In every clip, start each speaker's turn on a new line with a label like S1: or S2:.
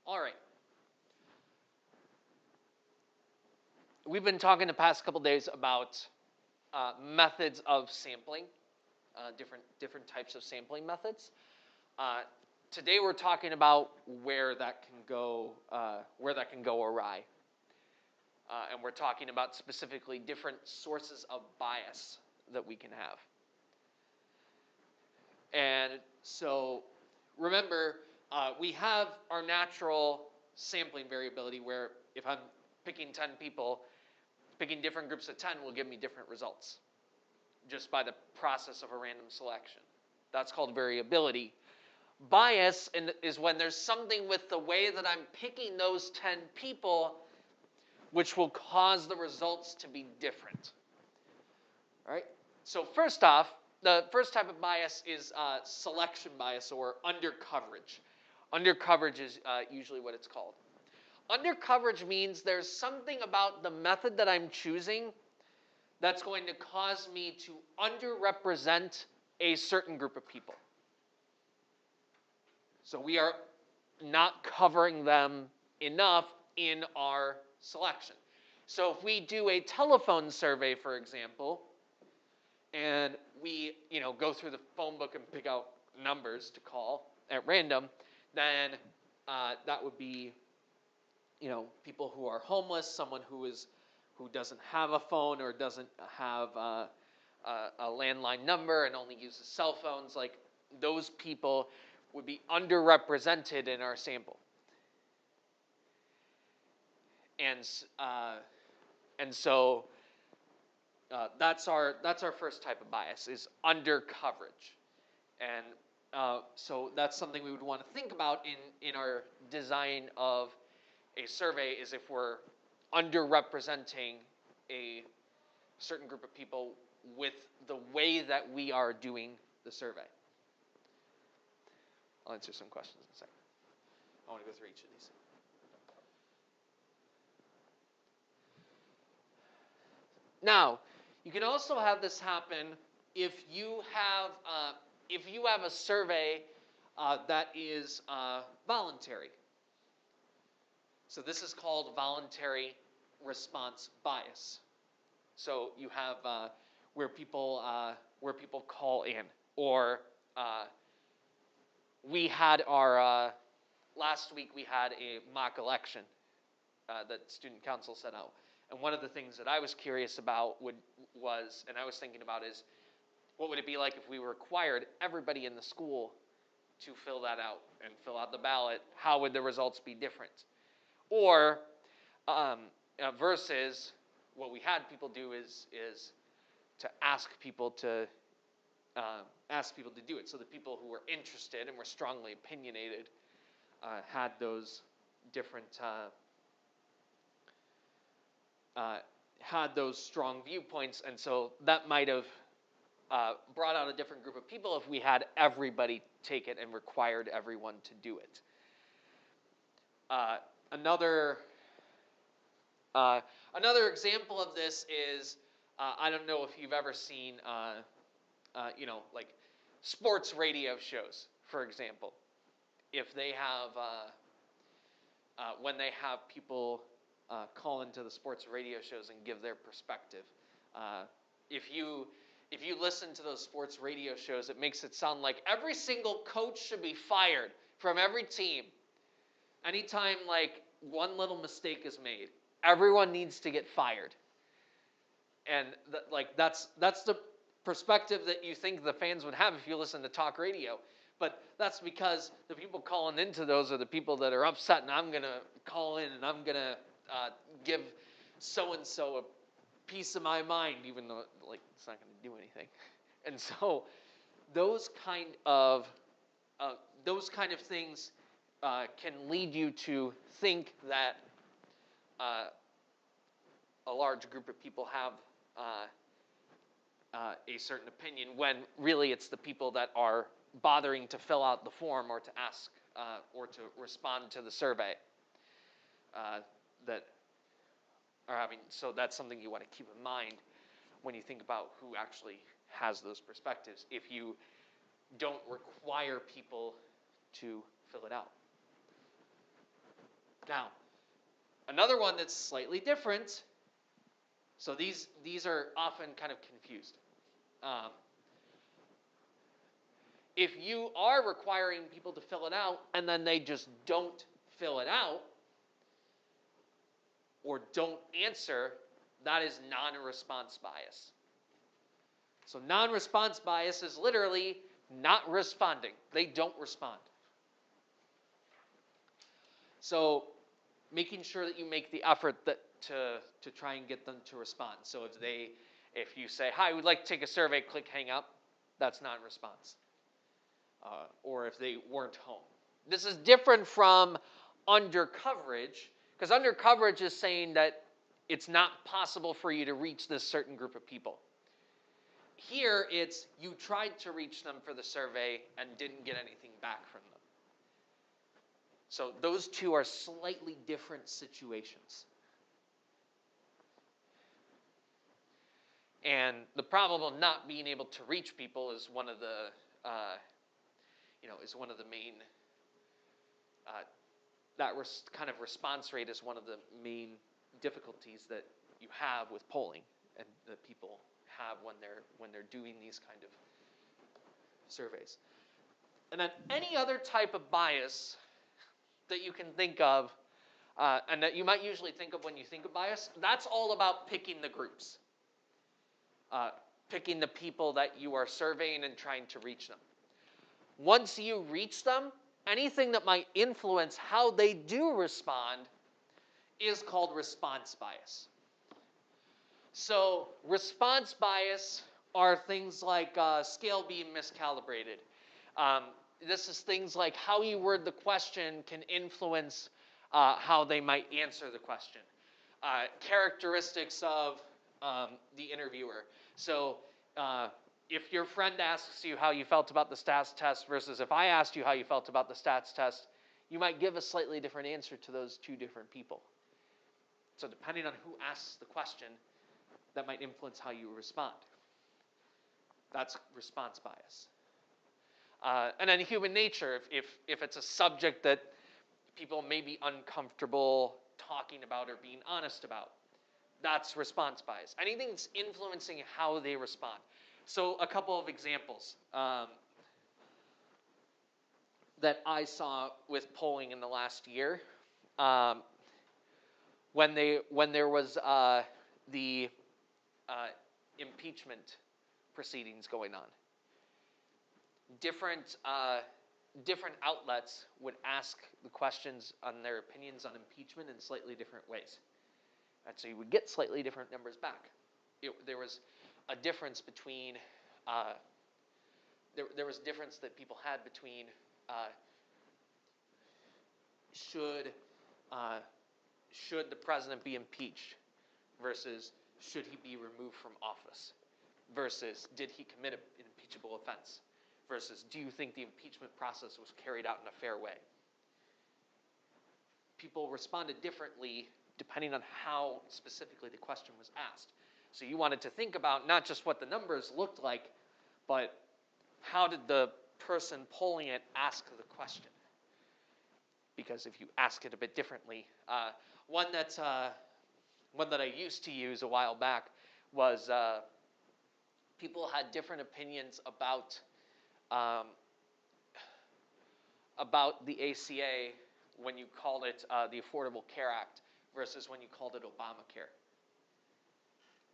S1: All right. We've been talking the past couple days about methods of sampling, different types of sampling methods. Today we're talking about where that can go awry, and we're talking about specifically different sources of bias that we can have. And so, remember, we have our natural sampling variability where if I'm picking 10 people, picking different groups of 10 will give me different results just by the process of a random selection. That's called variability. Bias is when there's something with the way that I'm picking those 10 people which will cause the results to be different. All right? So first off, the first type of bias is selection bias or undercoverage. Undercoverage is usually what it's called. Undercoverage means there's something about the method that I'm choosing that's going to cause me to underrepresent a certain group of people. So we are not covering them enough in our selection. So if we do a telephone survey, for example, and we go through the phone book and pick out numbers to call at random, then that would be people who are homeless, someone who doesn't have a phone or doesn't have a landline number and only uses cell phones. Like those people would be underrepresented in our sample. And so that's our first type of bias, is undercoverage. And so that's something we would want to think about in our design of a survey, is if we're underrepresenting a certain group of people with the way that we are doing the survey. I'll answer some questions in a second. I want to go through each of these. Now, you can also have this happen if you have a survey that is voluntary. So this is called voluntary response bias. So you have where people call in, or we had our last week we had a mock election that student council set out, and one of the things that I was curious about and I was thinking about is, what would it be like if we required everybody in the school to fill that out and fill out the ballot? How would the results be different? Or versus what we had people do is to ask people to do it. So the people who were interested and were strongly opinionated had those different had those strong viewpoints, and so that might have brought out a different group of people if we had everybody take it and required everyone to do it. Another example of this is, I don't know if you've ever seen, like sports radio shows, for example. If they have, when they have people call into the sports radio shows and give their perspective, if you listen to those sports radio shows, it makes it sound like every single coach should be fired from every team. Anytime like one little mistake is made, everyone needs to get fired. And that's the perspective that you think the fans would have if you listen to talk radio. But that's because the people calling into those are the people that are upset, and I'm going to call in and I'm going to give so-and-so a piece of my mind, even though it's not going to do anything. And so those kind of things can lead you to think that a large group of people have a certain opinion, when really it's the people that are bothering to fill out the form or to ask or to respond to the survey that are having. So that's something you want to keep in mind when you think about who actually has those perspectives, if you don't require people to fill it out. Now, another one that's slightly different. So these are often kind of confused. Um, if you are requiring people to fill it out and then they just don't fill it out or don't answer, that is non-response bias. So non-response bias is literally not responding. They don't respond. So making sure that you make the effort to try and get them to respond. So if you say, hi, we'd like to take a survey, click hang up, that's non-response. Or if they weren't home. This is different from under coverage, because under coverage is saying that it's not possible for you to reach this certain group of people. Here, it's you tried to reach them for the survey and didn't get anything back from them. So those two are slightly different situations. And the problem of not being able to reach people is one of the, main. Kind of response rate is one of the main difficulties that you have with polling, and that people have when they're doing these kind of surveys. And then any other type of bias that you can think of, and that you might usually think of when you think of bias, that's all about picking the groups. Picking the people that you are surveying and trying to reach them. Once you reach them, anything that might influence how they do respond is called response bias. So response bias are things like scale being miscalibrated. This is things like how you word the question can influence how they might answer the question. Characteristics of the interviewer. So if your friend asks you how you felt about the stats test versus if I asked you how you felt about the stats test, you might give a slightly different answer to those two different people. So depending on who asks the question, that might influence how you respond. That's response bias. And then human nature, if it's a subject that people may be uncomfortable talking about or being honest about, that's response bias. Anything that's influencing how they respond. So a couple of examples that I saw with polling in the last year, when there was the impeachment proceedings going on, different outlets would ask the questions on their opinions on impeachment in slightly different ways. And so you would get slightly different numbers back. There was a difference between, there was difference that people had between should the president be impeached versus should he be removed from office versus did he commit an impeachable offense versus do you think the impeachment process was carried out in a fair way? People responded differently depending on how specifically the question was asked. So you wanted to think about not just what the numbers looked like, but how did the person polling it ask the question? Because if you ask it a bit differently, one that I used to use a while back was people had different opinions about the ACA when you called it the Affordable Care Act versus when you called it Obamacare.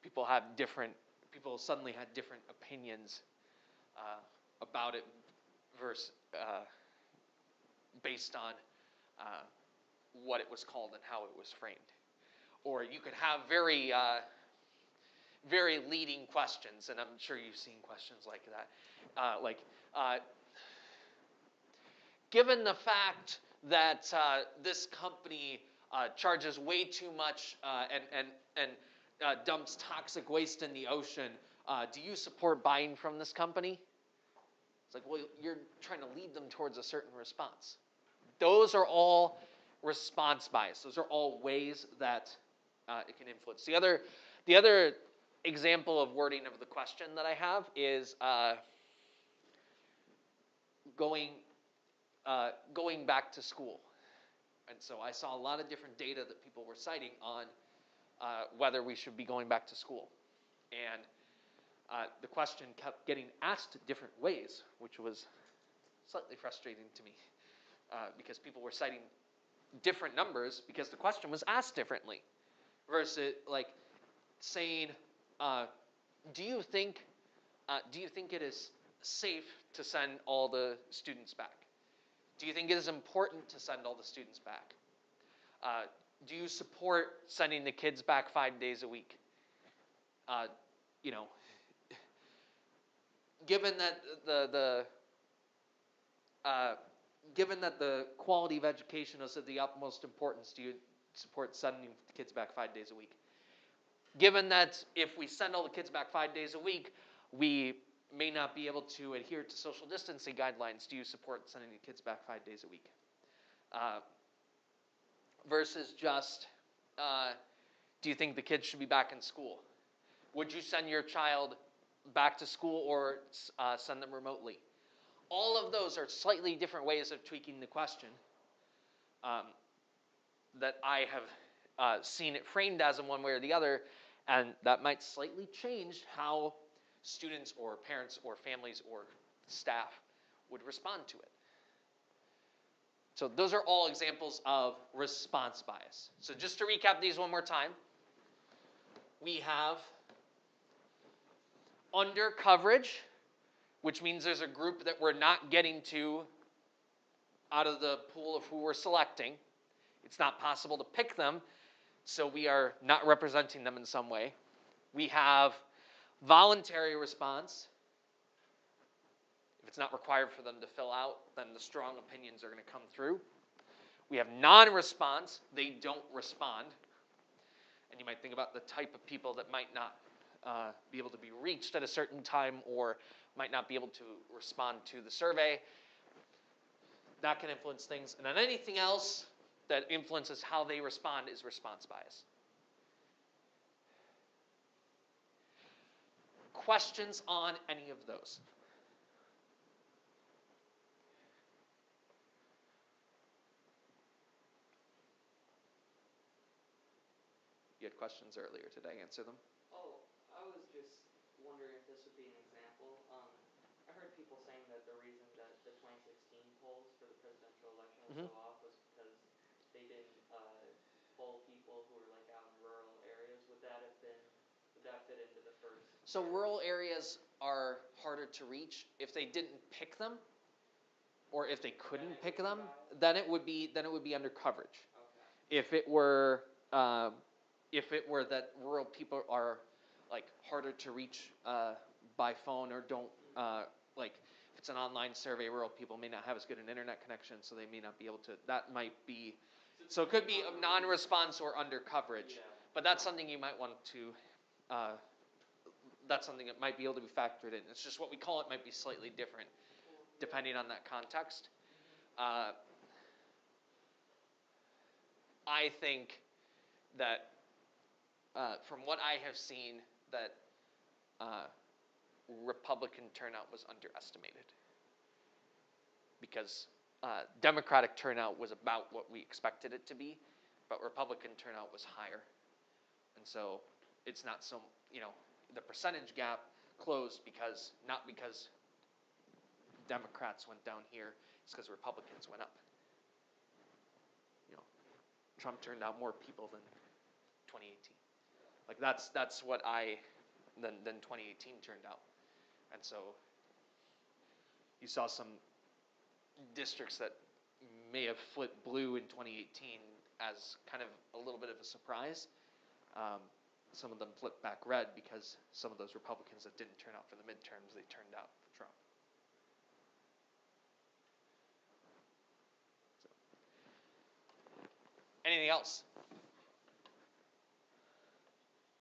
S1: People suddenly had different opinions about it versus based on what it was called and how it was framed. Or you could have very leading questions, and I'm sure you've seen questions like that. Given the fact that this company charges way too much and dumps toxic waste in the ocean, do you support buying from this company? It's like, well, you're trying to lead them towards a certain response. Those are all response bias. Those are all ways that it can influence. The other example of wording of the question that I have is going back to school. And so I saw a lot of different data that people were citing on whether we should be going back to school. And the question kept getting asked different ways, which was slightly frustrating to me because people were citing different numbers because the question was asked differently versus like saying, do you think it is safe to send all the students back? Do you think it is important to send all the students back? Do you support sending the kids back 5 days a week? Given that the quality of education is of the utmost importance, do you support sending the kids back 5 days a week? Given that if we send all the kids back 5 days a week, we may not be able to adhere to social distancing guidelines, do you support sending the kids back 5 days a week? Versus just, do you think the kids should be back in school? Would you send your child back to school or send them remotely? All of those are slightly different ways of tweaking the question that I have seen it framed as in one way or the other, and that might slightly change how students or parents or families or staff would respond to it. So those are all examples of response bias. So just to recap these one more time, we have under coverage, which means there's a group that we're not getting to out of the pool of who we're selecting. It's not possible to pick them, so we are not representing them in some way. We have voluntary response. If it's not required for them to fill out, then the strong opinions are going to come through. We have non-response. They don't respond. And you might think about the type of people that might not be able to be reached at a certain time or might not be able to respond to the survey. That can influence things. And then anything else that influences how they respond is response bias. Questions on any of those? You had questions earlier. Did I answer them?
S2: Oh, I was just wondering if this would be an example. I heard people saying that the reason that the 2016 polls for the presidential election were so off was because they didn't poll people who were like out in rural areas. Would that fit into the first?
S1: So rural areas are harder to reach. If they didn't pick them, or if they couldn't pick them, then it would be under coverage.
S2: Okay.
S1: If it were that rural people are like harder to reach by phone or don't like if it's an online survey, rural people may not have as good an internet connection, so they may not be able to. That might be. So it could be a non-response or under coverage, but that's something you might want to. That's something that might be able to be factored in. It's just what we call it might be slightly different depending on that context. I think that from what I have seen, that Republican turnout was underestimated because Democratic turnout was about what we expected it to be, but Republican turnout was higher. And so it's not so, the percentage gap closed not because Democrats went down here, it's because Republicans went up. Trump turned out more people than 2018. Like that's what than 2018 turned out. And so you saw some districts that may have flipped blue in 2018 as kind of a little bit of a surprise. Some of them flipped back red because some of those Republicans that didn't turn out for the midterms, they turned out for Trump. So. Anything else?